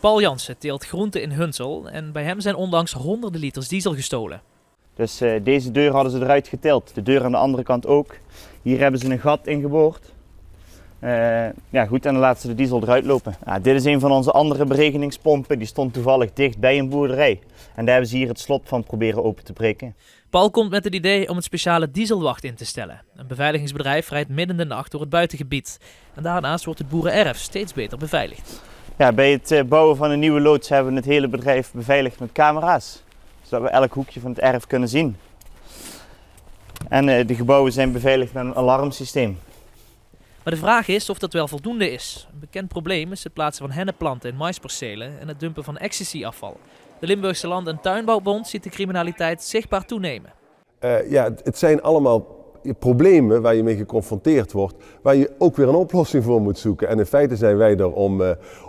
Paul Jansen teelt groenten in Hunsel en bij hem zijn onlangs honderden liters diesel gestolen. Dus deze deur hadden ze eruit getild, de deur aan de andere kant ook. Hier hebben ze een gat in geboord. Ja goed, en dan laten ze de diesel eruit lopen. Dit is een van onze andere beregeningspompen, die stond toevallig dicht bij een boerderij. En daar hebben ze hier het slot van proberen open te breken. Paul komt met het idee om een speciale dieselwacht in te stellen. Een beveiligingsbedrijf rijdt midden in de nacht door het buitengebied. En daarnaast wordt het boerenerf steeds beter beveiligd. Ja, bij het bouwen van een nieuwe loods hebben we het hele bedrijf beveiligd met camera's. Zodat we elk hoekje van het erf kunnen zien. En de gebouwen zijn beveiligd met een alarmsysteem. Maar de vraag is of dat wel voldoende is. Een bekend probleem is het plaatsen van hennepplanten in maispercelen en het dumpen van ecstasy-afval. De Limburgse Land- en Tuinbouwbond ziet de criminaliteit zichtbaar toenemen. Het zijn allemaal problemen waar je mee geconfronteerd wordt, waar je ook weer een oplossing voor moet zoeken. En in feite zijn wij er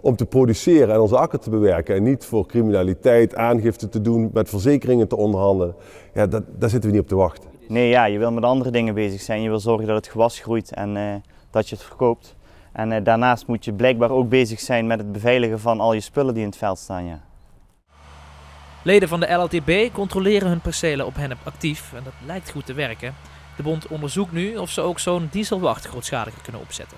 om te produceren en onze akker te bewerken en niet voor criminaliteit, aangifte te doen, met verzekeringen te onderhandelen. Ja, daar zitten we niet op te wachten. Nee, ja, je wil met andere dingen bezig zijn. Je wil zorgen dat het gewas groeit en dat je het verkoopt. En daarnaast moet je blijkbaar ook bezig zijn met het beveiligen van al je spullen die in het veld staan. Ja. Leden van de LLTB controleren hun percelen op hennep actief en dat lijkt goed te werken. De bond onderzoekt nu of ze ook zo'n dieselwacht grootschaliger kunnen opzetten.